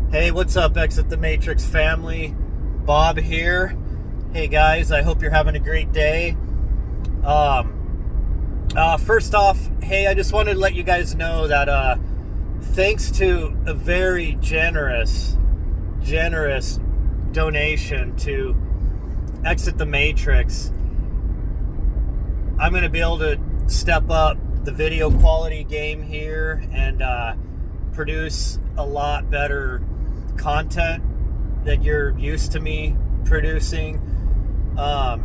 Hey, what's up, Exit the Matrix family? Bob here. Hey guys, I hope you're having a great day. First off, hey, I just wanted to let you guys know that thanks to a very generous donation to Exit the Matrix, I'm going to be able to step up the video quality game here and produce a lot better content that you're used to me producing. As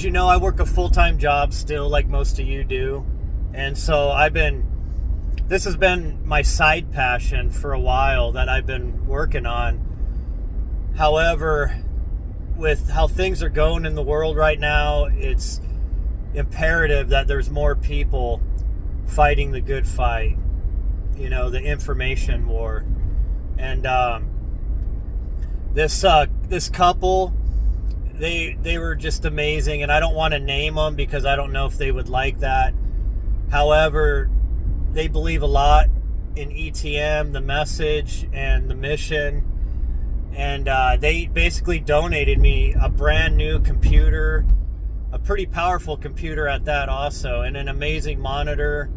you know, I work a full-time job still, like most of you do, and so this has been my side passion for a while that I've been working on. However, with how things are going in the world right now, it's imperative that there's more people fighting the good fight, the information war. And this couple, they were just amazing, and I don't want to name them because I don't know if they would like that. However, they believe a lot in ETM, the message and the mission, and they basically donated me a brand new computer, a pretty powerful computer at that also, and an amazing monitor.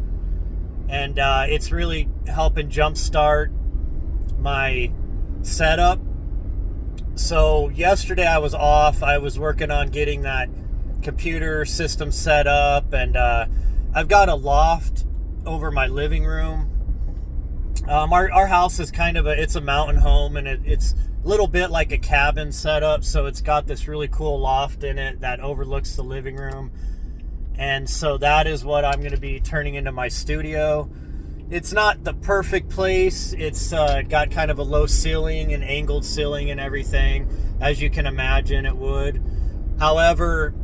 And it's really helping jumpstart my setup. So yesterday I was off. I was working on getting that computer system set up, and I've got a loft over my living room. Our house is it's a mountain home, and it's a little bit like a cabin setup. So it's got this really cool loft in it that overlooks the living room. And so that is what I'm going to be turning into my studio. It's not the perfect place. It's got kind of a low ceiling and angled ceiling and everything, as you can imagine it would. However,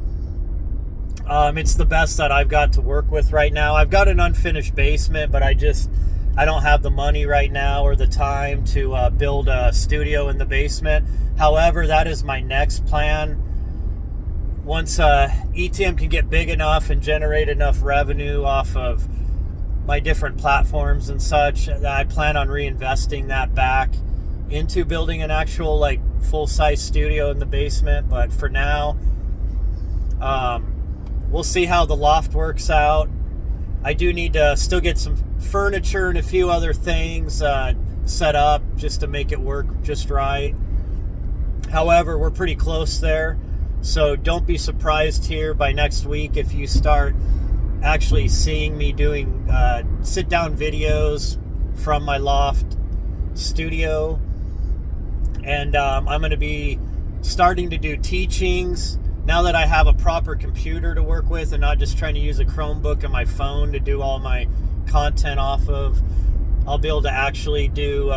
it's the best that I've got to work with right now. I've got an unfinished basement, but I don't have the money right now or the time to build a studio in the basement. However, that is my next plan. Once ETM can get big enough and generate enough revenue off of my different platforms and such, I plan on reinvesting that back into building an actual full-size studio in the basement. But for now, we'll see how the loft works out. I do need to still get some furniture and a few other things set up just to make it work just right. However, we're pretty close there. So don't be surprised here by next week if you start actually seeing me doing sit-down videos from my loft studio. And I'm going to be starting to do teachings now that I have a proper computer to work with and not just trying to use a Chromebook and my phone to do all my content off of. I'll be able to actually do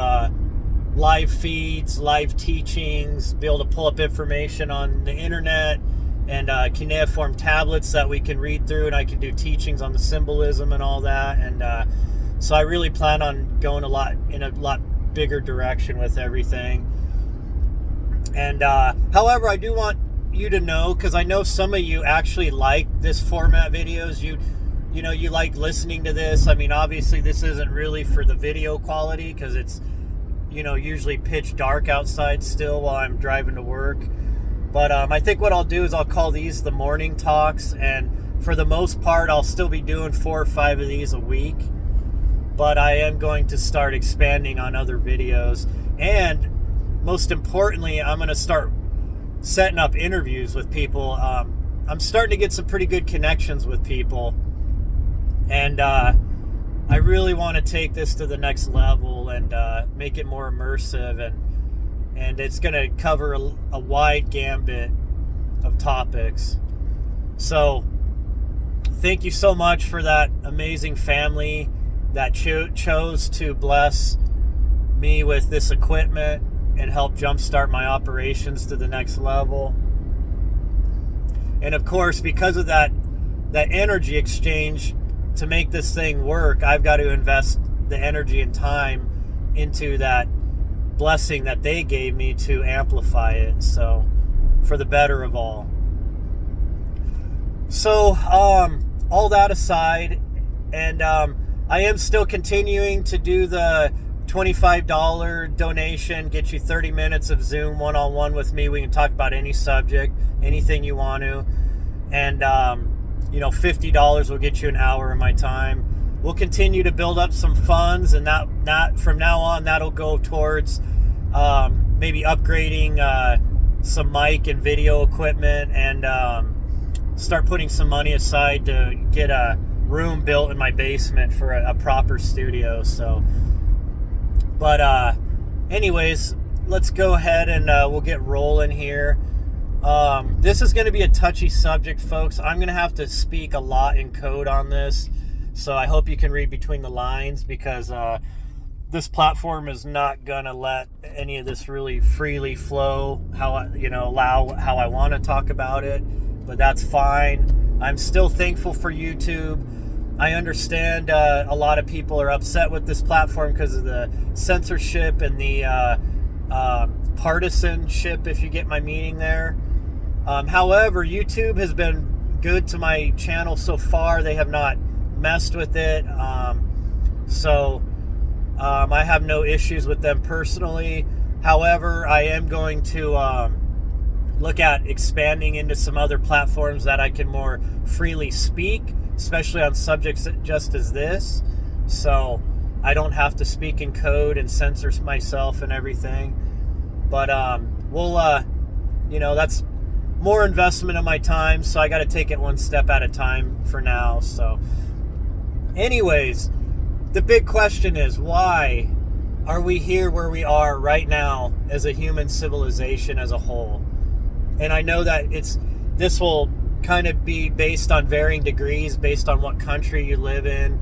live feeds, live teachings, be able to pull up information on the internet, and cuneiform tablets that we can read through, and I can do teachings on the symbolism and all that. And so I really plan on going in a lot bigger direction with everything. And however, I do want you to know, because I know some of you actually like this format videos. You like listening to this. I mean, obviously this isn't really for the video quality because it's usually pitch dark outside still while I'm driving to work. But I think what I'll do is I'll call these the morning talks, and for the most part I'll still be doing 4 or 5 of these a week. But I am going to start expanding on other videos, and most importantly, I'm going to start setting up interviews with people. I'm starting to get some pretty good connections with people, and I really want to take this to the next level and make it more immersive, and it's going to cover a wide gambit of topics. So thank you so much for that amazing family that chose to bless me with this equipment and help jumpstart my operations to the next level. And of course, because of that energy exchange, to make this thing work, I've got to invest the energy and time into that blessing that they gave me to amplify it, so for the better of all. So all that aside, and I am still continuing to do the $25 donation gets you 30 minutes of Zoom one-on-one with me. We can talk about any subject, anything you want to. And, $50 will get you an hour of my time. We'll continue to build up some funds, and that from now on, that'll go towards maybe upgrading some mic and video equipment, and start putting some money aside to get a room built in my basement for a proper studio. So, but anyways, let's go ahead and we'll get rolling here. This is going to be a touchy subject, folks. I'm going to have to speak a lot in code on this, so I hope you can read between the lines, because this platform is not going to let any of this really freely flow allow how I want to talk about it, but that's fine. I'm still thankful for YouTube. I understand a lot of people are upset with this platform because of the censorship and the partisanship, if you get my meaning there. However, YouTube has been good to my channel so far. They have not messed with it. So I have no issues with them personally. However, I am going to look at expanding into some other platforms that I can more freely speak, especially on subjects just as this. So I don't have to speak in code and censor myself and everything. But that's more investment of my time, so I got to take it one step at a time for now. So anyways, the big question is, why are we here where we are right now as a human civilization as a whole? And I know that this will kind of be based on varying degrees, based on what country you live in,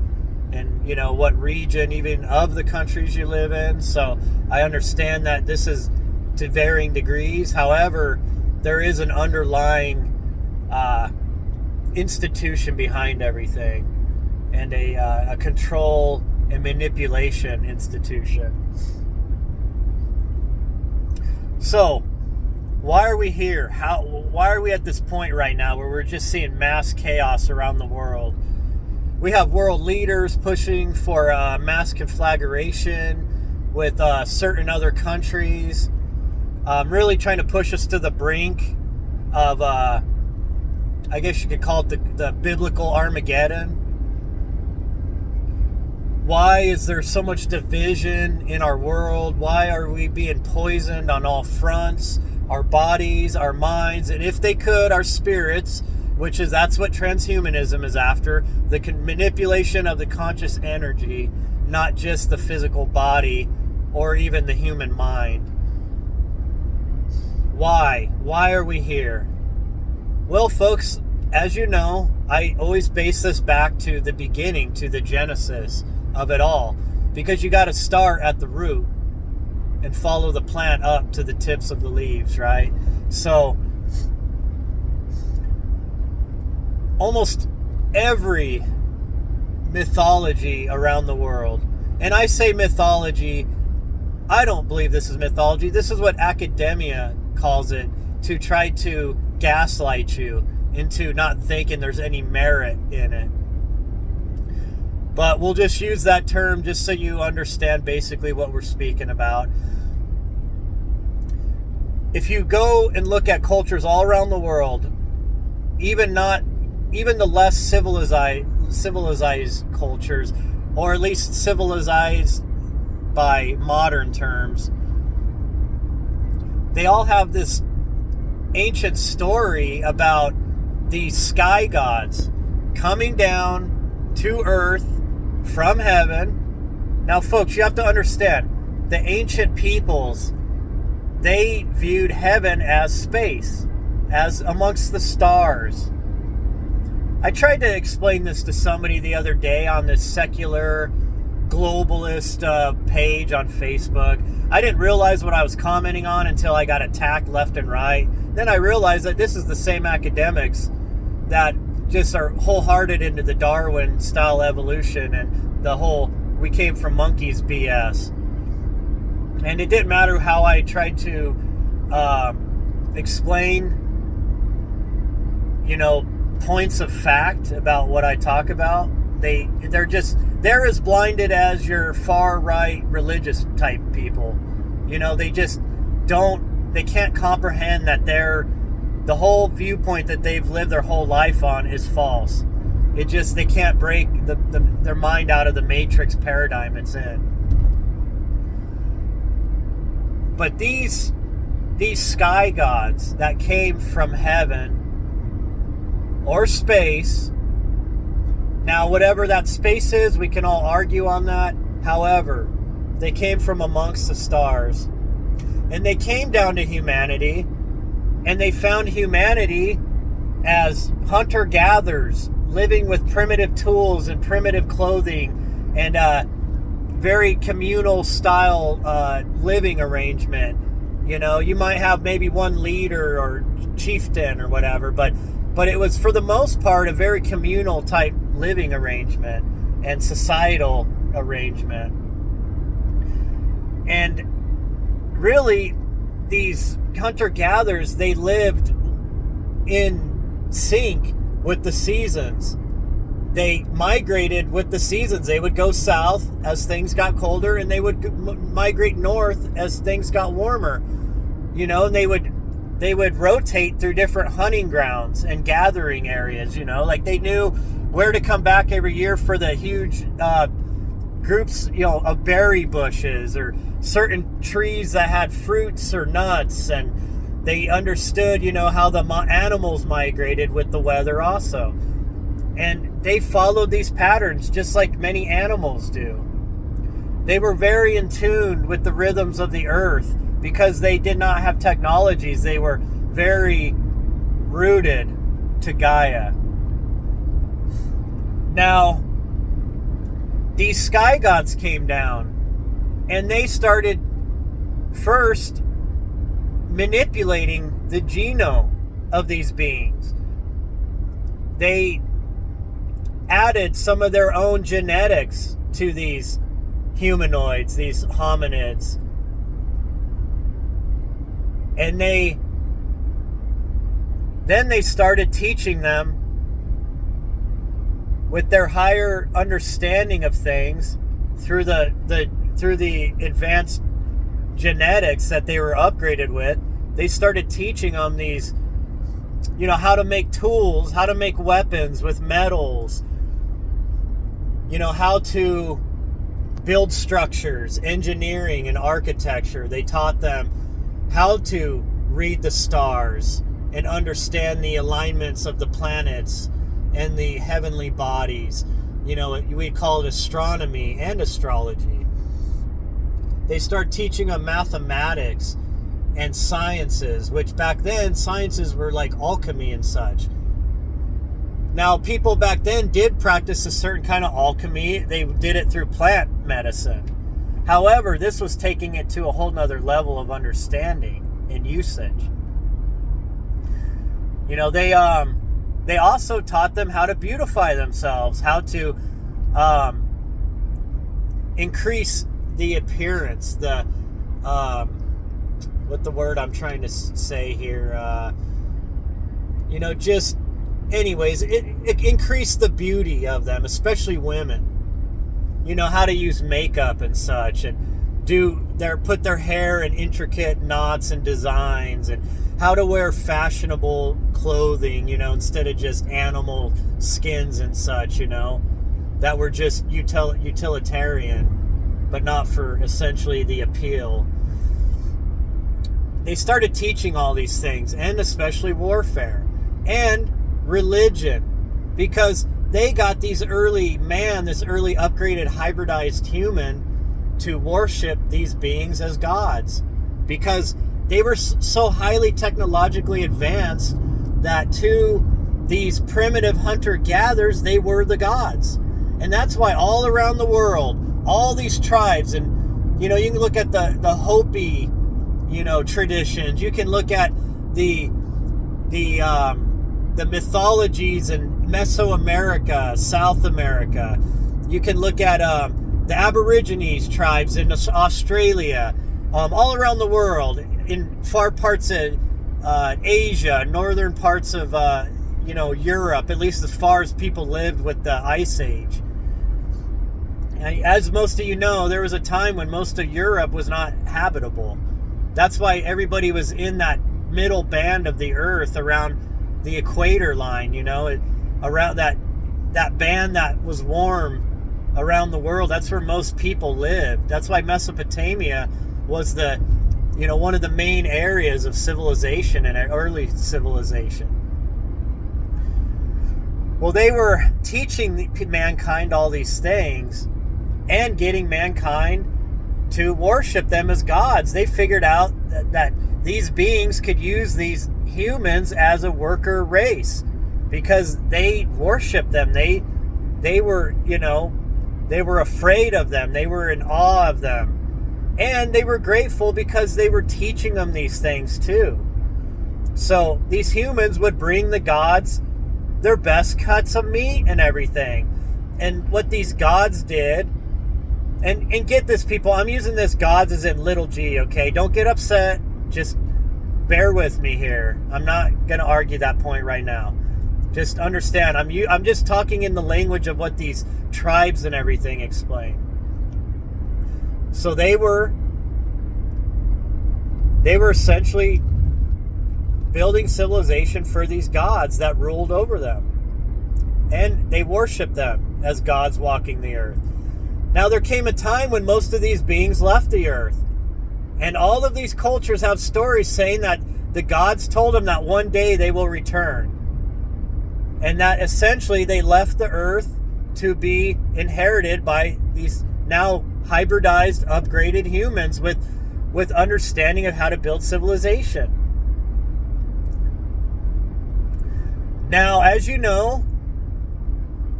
and what region even of the countries you live in. So I understand that this is to varying degrees. However, there is an underlying institution behind everything, and a control and manipulation institution. So why are we here? Why are we at this point right now where we're just seeing mass chaos around the world? We have world leaders pushing for mass conflagration with certain other countries, really trying to push us to the brink of, I guess you could call it the biblical Armageddon. Why is there so much division in our world? Why are we being poisoned on all fronts? Our bodies, our minds, and if they could, our spirits, that's what transhumanism is after, the manipulation of the conscious energy, not just the physical body or even the human mind. Why? Why are we here? Well, folks, as you know, I always base this back to the beginning, to the genesis of it all, because you got to start at the root and follow the plant up to the tips of the leaves, right? So almost every mythology around the world, and I say mythology, I don't believe this is mythology. This is what academia calls it, to try to gaslight you into not thinking there's any merit in it. But we'll just use that term just so you understand basically what we're speaking about. If you go and look at cultures all around the world, even the less civilized cultures, or at least civilized by modern terms, they all have this ancient story about these sky gods coming down to earth from heaven. Now, folks, you have to understand, the ancient peoples, they viewed heaven as space, as amongst the stars. I tried to explain this to somebody the other day on this secular globalist page on Facebook. I didn't realize what I was commenting on until I got attacked left and right. Then I realized that this is the same academics that just are wholehearted into the Darwin style evolution and the whole we came from monkeys BS. And it didn't matter how I tried to explain, points of fact about what I talk about. They're just they're as blinded as your far right religious type people. They just they can't comprehend that the whole viewpoint that they've lived their whole life on is false. They can't break their mind out of the matrix paradigm it's in. But these sky gods that came from heaven or space, now whatever that space is, we can all argue on that. However, they came from amongst the stars, and they came down to humanity, and they found humanity as hunter-gatherers, living with primitive tools and primitive clothing and very communal style living arrangement. You might have maybe one leader or chieftain or whatever, but it was for the most part a very communal type living arrangement and societal arrangement. And really, these hunter-gatherers, they lived in sync with the seasons. They migrated with the seasons. They would go south as things got colder, and they would migrate north as things got warmer. And they would rotate through different hunting grounds and gathering areas. Like they knew where to come back every year for the huge groups, of berry bushes or certain trees that had fruits or nuts, and they understood, how the animals migrated with the weather also. And they followed these patterns just like many animals do. They were very in tune with the rhythms of the earth because they did not have technologies. They were very rooted to Gaia. Now, these sky gods came down, and they started first manipulating the genome of these beings. They added some of their own genetics to these humanoids, these hominids. And then they started teaching them with their higher understanding of things through the advanced genetics that they were upgraded with. They started teaching them these, how to make tools, how to make weapons with metals, how to build structures, engineering and architecture. They taught them how to read the stars and understand the alignments of the planets and the heavenly bodies. We call it astronomy and astrology. They start teaching them mathematics and sciences, which back then sciences were like alchemy and such. Now, people back then did practice a certain kind of alchemy. They did it through plant medicine. However, this was taking it to a whole nother level of understanding and usage. They also taught them how to beautify themselves, how to increase the appearance, what the word I'm trying to say here, it increased the beauty of them, especially women. How to use makeup and such, and put their hair in intricate knots and designs, and how to wear fashionable clothing, instead of just animal skins and such, that were just utilitarian, but not for essentially the appeal. They started teaching all these things, and especially warfare and religion, because they got this early upgraded hybridized human to worship these beings as gods, because they were so highly technologically advanced that to these primitive hunter-gatherers, they were the gods. And that's why all around the world, all these tribes, and you can look at the Hopi traditions, you can look at the mythologies in Mesoamerica, South America. You can look at the Aborigines tribes in Australia, all around the world, in far parts of Asia, northern parts of Europe, at least as far as people lived with the Ice Age. As most of you know, there was a time when most of Europe was not habitable. That's why everybody was in that middle band of the earth around the equator line, around that band that was warm around the world. That's where most people lived. That's why Mesopotamia was one of the main areas of civilization and early civilization. Well, they were teaching mankind all these things and getting mankind to worship them as gods. They figured out that these beings could use these humans as a worker race because they worshiped them. They were, they were afraid of them. They were in awe of them. And they were grateful because they were teaching them these things too. So these humans would bring the gods their best cuts of meat and everything. And what these gods did, and get this, people, I'm using this gods as in little g, okay? Don't get upset. Just bear with me here. I'm not going to argue that point right now. Just understand, I'm just talking in the language of what these tribes and everything explain. So they were essentially building civilization for these gods that ruled over them. And they worshiped them as gods walking the earth. Now there came a time when most of these beings left the earth. And all of these cultures have stories saying that the gods told them that one day they will return. And that essentially they left the earth to be inherited by these now hybridized, upgraded humans with understanding of how to build civilization. Now, as you know,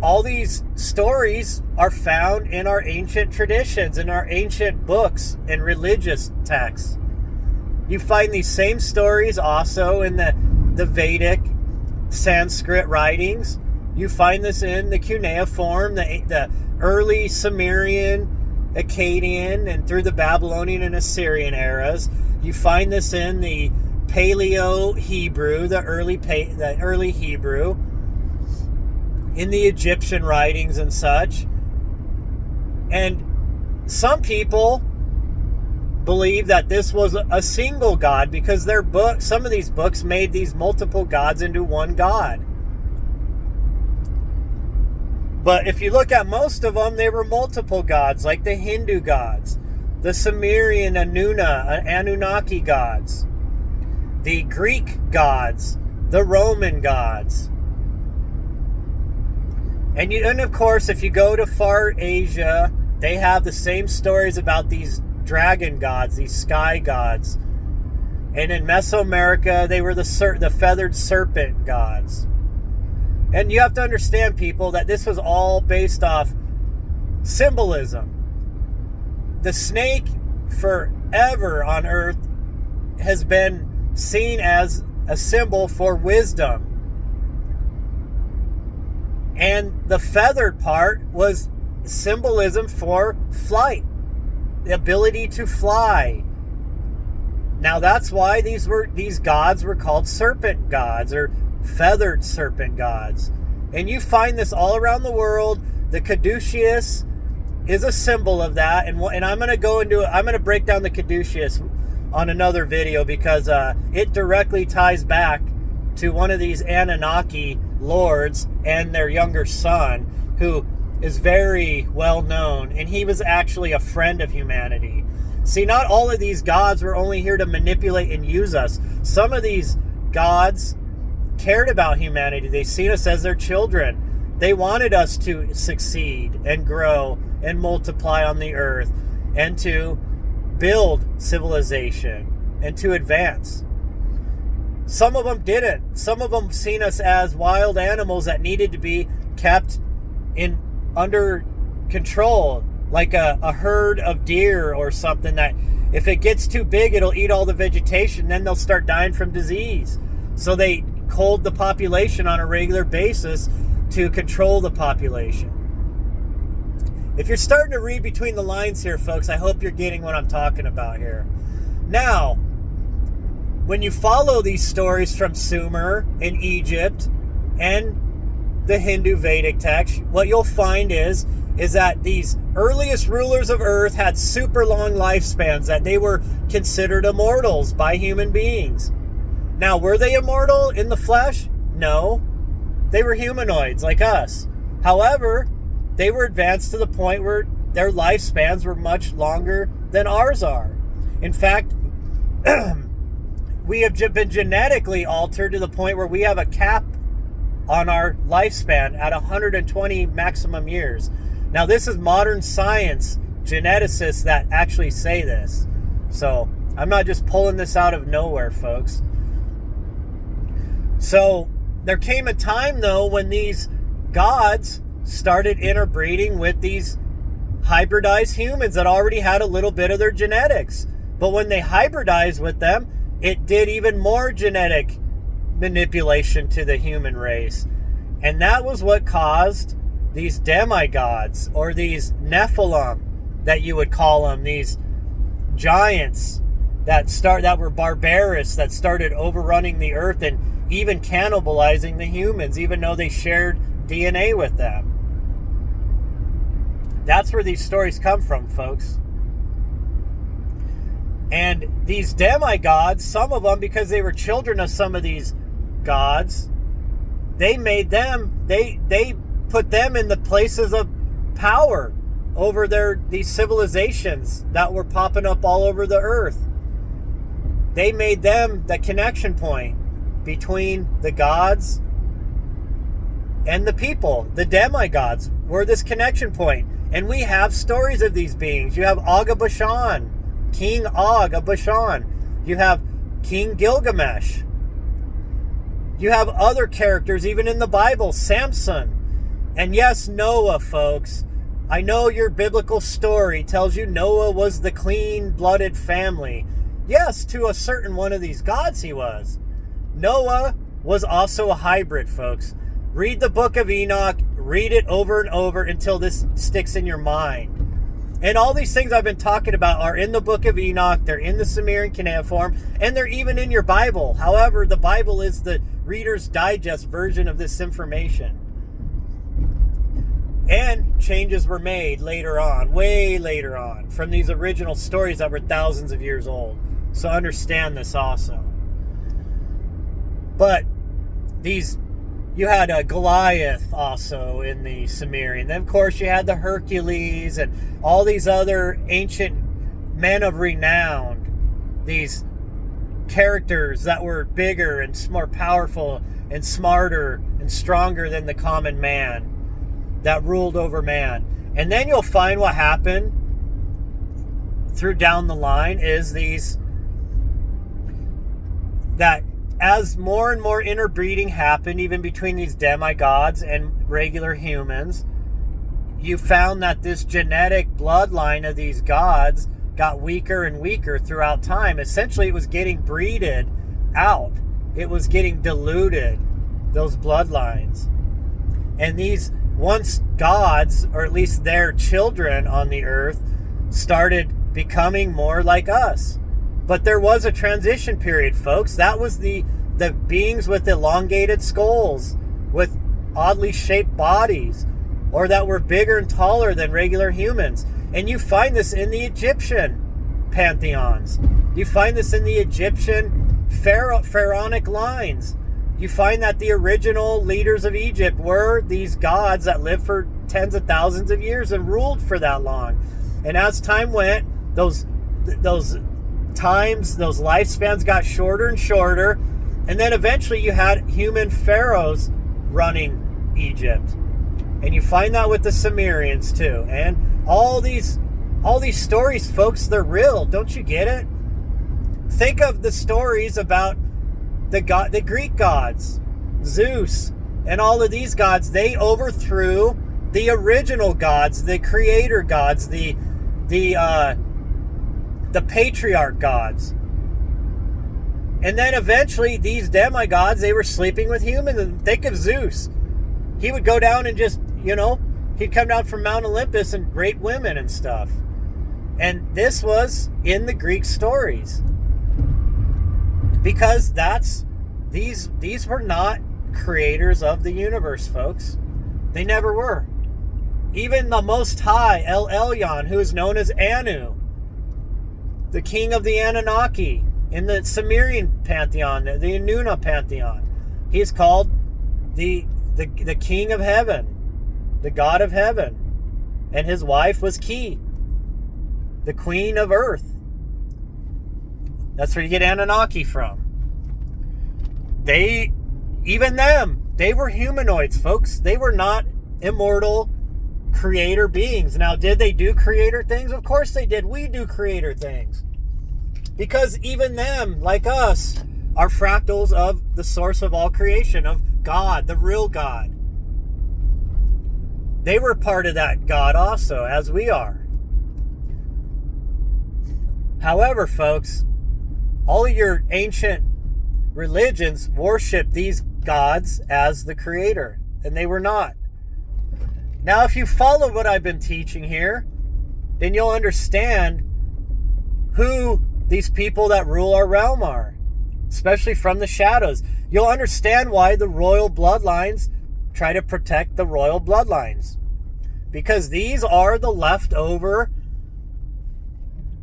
all these stories are found in our ancient traditions, in our ancient books and religious texts. You find these same stories also in the Vedic Sanskrit writings. You find this in the cuneiform, the early Sumerian, Akkadian, and through the Babylonian and Assyrian eras. You find this in the Paleo-Hebrew, the early Hebrew, in the Egyptian writings and such. And some people believe that this was a single god because some of these books made these multiple gods into one god. But if you look at most of them, they were multiple gods, like the Hindu gods, the Sumerian Anunnaki gods, the Greek gods, the Roman gods. And of course, if you go to far Asia, they have the same stories about these dragon gods, these sky gods. And in Mesoamerica, they were the feathered serpent gods. And you have to understand, people, that this was all based off symbolism. The snake forever on Earth has been seen as a symbol for wisdom. And the feathered part was symbolism for flight, the ability to fly. Now that's why these gods were called serpent gods or feathered serpent gods. And you find this all around the world. The caduceus is a symbol of that, and I'm going to break down the caduceus on another video because it directly ties back to one of these Anunnaki lords and their younger son, who is very well known, and he was actually a friend of humanity. See, not all of these gods were only here to manipulate and use us. Some of these gods cared about humanity. They seen us as their children. They wanted us to succeed and grow and multiply on the earth and to build civilization and to advance. Some of them didn't. Some of them seen us as wild animals that needed to be kept under control, like a herd of deer or something, that if it gets too big, it'll eat all the vegetation, then they'll start dying from disease. So they culled the population on a regular basis to control the population. If you're starting to read between the lines here, folks, I hope you're getting what I'm talking about here. Now, when you follow these stories from Sumer in Egypt and the Hindu Vedic text, what you'll find is is that these earliest rulers of Earth had super long lifespans, that they were considered immortals by human beings. Now, were they immortal in the flesh? No. They were humanoids like us. However, they were advanced to the point where their lifespans were much longer than ours are. In fact, we have been genetically altered to the point where we have a cap on our lifespan at 120 maximum years. Now, this is modern science geneticists that actually say this. So, I'm not just pulling this out of nowhere, folks. So, there came a time, though, when these gods started interbreeding with these hybridized humans that already had a little bit of their genetics. But when they hybridized with them, it did even more genetic manipulation to the human race. And that was what caused these demigods, or these Nephilim that you would call them, these giants that were barbarous, that started overrunning the earth and even cannibalizing the humans, even though they shared DNA with them. That's where these stories come from, folks. And these demigods, some of them, because they were children of some of these gods, they put them in the places of power over these civilizations that were popping up all over the earth. They made them the connection point between the gods and the people. The demigods were this connection point. And we have stories of these beings. You have Og of Bashan, King Og of Bashan. You have King Gilgamesh. You have other characters, even in the Bible, Samson. And yes, Noah, folks. I know your biblical story tells you Noah was the clean-blooded family. Yes, to a certain one of these gods he was. Noah was also a hybrid, folks. Read the book of Enoch. Read it over and over until this sticks in your mind. And all these things I've been talking about are in the book of Enoch. They're in the Sumerian cuneiform. And they're even in your Bible. However, the Bible is the Reader's Digest version of this information. And changes were made later on, way later on, from these original stories that were thousands of years old. So understand this also. But you had a Goliath also in the Sumerian. Then, of course, you had the Hercules and all these other ancient men of renown. These characters that were bigger and more powerful and smarter and stronger than the common man, that ruled over man. And then you'll find what happened through down the line is that as more and more interbreeding happened, even between these demigods and regular humans, you found that this genetic bloodline of these gods got weaker and weaker throughout time. Essentially, it was getting breeded out. It was getting diluted, those bloodlines. And these once gods, or at least their children on the earth, started becoming more like us. But there was a transition period, folks. That was the beings with elongated skulls, with oddly shaped bodies, or that were bigger and taller than regular humans. And you find this in the Egyptian pantheons. You find this in the Egyptian pharaonic lines. You find that the original leaders of Egypt were these gods that lived for tens of thousands of years and ruled for that long. And as time went, those lifespans got shorter and shorter. And then eventually you had human pharaohs running Egypt. And you find that with the Sumerians too. And all these stories, folks, they're real. Don't you get it? Think of the stories about the Greek gods, Zeus, and all of these gods. They overthrew the original gods, the creator gods, the patriarch gods. And then eventually these demigods, they were sleeping with humans. And think of Zeus. He would go down and just, he'd come down from Mount Olympus and rape women and stuff. And this was in the Greek stories. Because these were not creators of the universe, folks. They never were. Even the Most High, El Elyon, who is known as Anu, the king of the Anunnaki in the Sumerian pantheon, the Inanna pantheon. He's called the king of heaven, the god of heaven. And his wife was Ki, the queen of earth. That's where you get Anunnaki from. They were humanoids, folks. They were not immortal creator beings. Now, did they do creator things? Of course they did. We do creator things. Because even them, like us, are fractals of the source of all creation, of God, the real God. They were part of that God also, as we are. However, folks, all of your ancient religions worship these gods as the creator, and they were not. Now, if you follow what I've been teaching here, then you'll understand who these people that rule our realm are, especially from the shadows. You'll understand why the royal bloodlines try to protect the royal bloodlines, because these are the leftover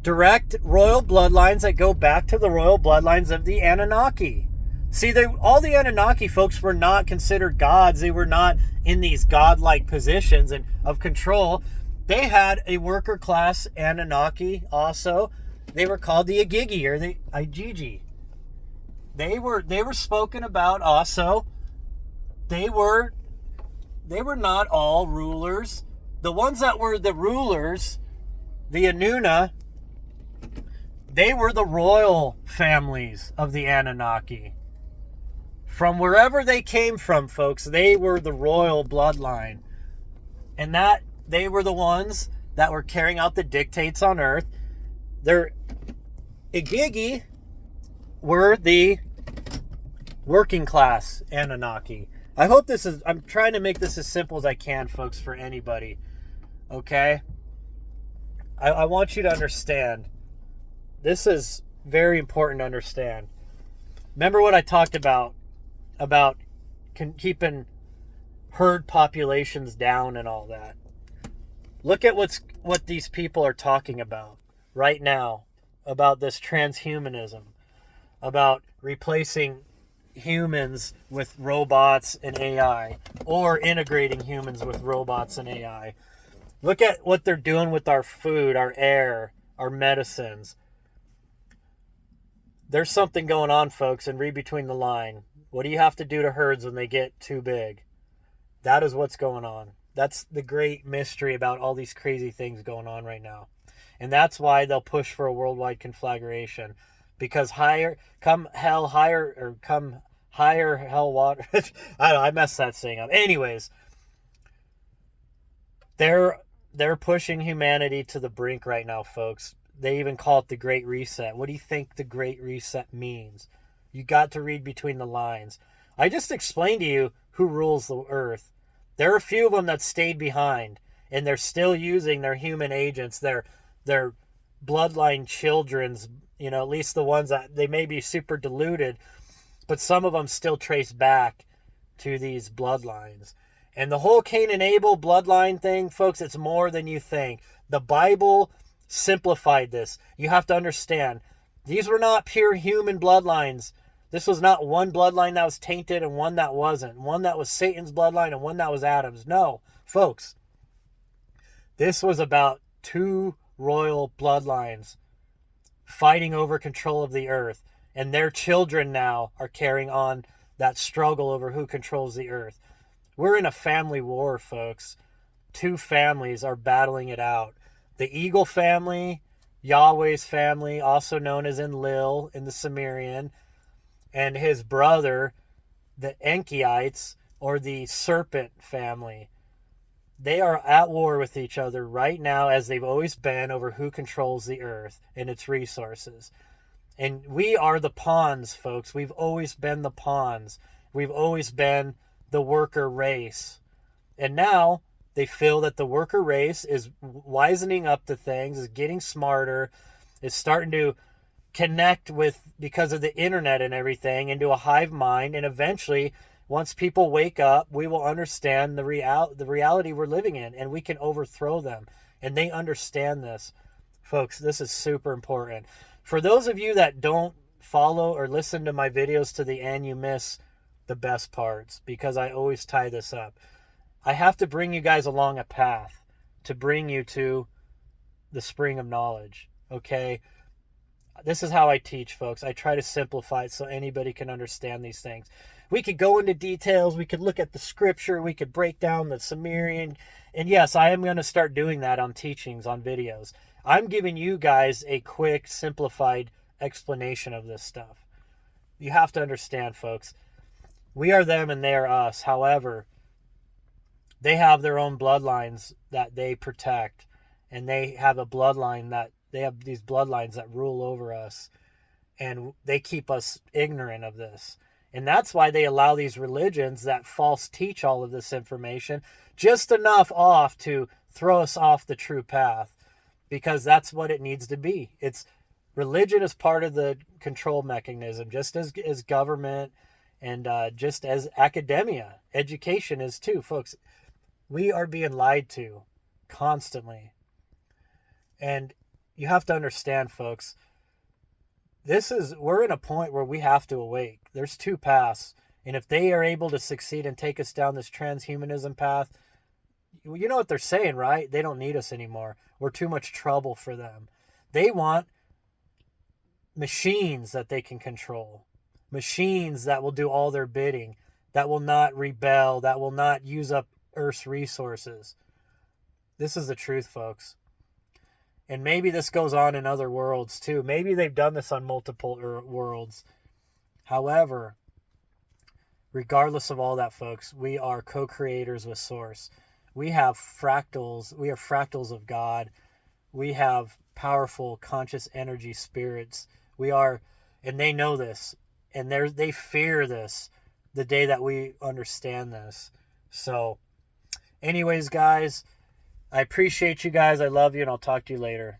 direct royal bloodlines that go back to the royal bloodlines of the Anunnaki. See, all the Anunnaki folks were not considered gods. They were not in these godlike positions and of control. They had a worker class Anunnaki also. They were called the Igigi or the Igigi. They were spoken about also. They were not all rulers. The ones that were the rulers, the Inanna, they were the royal families of the Anunnaki. From wherever they came from, folks, they were the royal bloodline. And that they were the ones that were carrying out the dictates on earth. Their Igigi were the working class Anunnaki. I'm trying to make this as simple as I can, folks, for anybody. Okay? I want you to understand. This is very important to understand. Remember what I talked about keeping herd populations down and all that. Look at what these people are talking about right now, about this transhumanism, about replacing humans with robots and AI, or integrating humans with robots and AI. Look at what they're doing with our food, our air, our medicines. There's something going on, folks, and read between the line. What do you have to do to herds when they get too big? That is what's going on. That's the great mystery about all these crazy things going on right now. And that's why they'll push for a worldwide conflagration. Because come hell water. I don't know, I messed that saying up. Anyways, they're pushing humanity to the brink right now, folks. They even call it the Great Reset. What do you think the Great Reset means? You got to read between the lines. I just explained to you who rules the earth. There are a few of them that stayed behind, and they're still using their human agents, their bloodline children's, at least the ones that they may be super diluted, but some of them still trace back to these bloodlines. And the whole Cain and Abel bloodline thing, folks, it's more than you think. The Bible simplified this. You have to understand, these were not pure human bloodlines. This was not one bloodline that was tainted and one that wasn't. One that was Satan's bloodline and one that was Adam's. No, folks. This was about two royal bloodlines fighting over control of the earth. And their children now are carrying on that struggle over who controls the earth. We're in a family war, folks. Two families are battling it out. The Eagle family, Yahweh's family, also known as Enlil in the Sumerian, and his brother, the Enkyites, or the Serpent family. They are at war with each other right now, as they've always been, over who controls the earth and its resources. And we are the pawns, folks. We've always been the pawns. We've always been the worker race. And now they feel that the worker race is wisening up to things, is getting smarter, is starting to connect with, because of the internet and everything, into a hive mind, and eventually Once people wake up, we will understand the reality we're living in, and we can overthrow them. And they understand this. Folks, this is super important. For those of you that don't follow or listen to my videos to the end, you miss the best parts, because I always tie this up. I have to bring you guys along a path to bring you to the spring of knowledge. Okay? This is how I teach, folks. I try to simplify it so anybody can understand these things. We could go into details. We could look at the scripture. We could break down the Sumerian. And yes, I am going to start doing that on teachings, on videos. I'm giving you guys a quick, simplified explanation of this stuff. You have to understand, folks. We are them and they are us. However, they have their own bloodlines that they protect. And they have a bloodline that they have these bloodlines that rule over us. And they keep us ignorant of this. And that's why they allow these religions that false teach all of this information just enough off to throw us off the true path, because that's what it needs to be. It's religion is part of the control mechanism, just as government and just as academia. Education is too, folks. We are being lied to constantly. And you have to understand, folks, we're in a point where we have to awake. There's two paths. And if they are able to succeed and take us down this transhumanism path, you know what they're saying, right? They don't need us anymore. We're too much trouble for them. They want machines that they can control. Machines that will do all their bidding, that will not rebel, that will not use up Earth's resources. This is the truth, folks. And maybe this goes on in other worlds too. Maybe they've done this on multiple worlds. However, regardless of all that, folks, we are co-creators with Source. We have fractals. We are fractals of God. We have powerful conscious energy spirits. We are, and they know this, and they fear this the day that we understand this. So, anyways, guys, I appreciate you guys. I love you, and I'll talk to you later.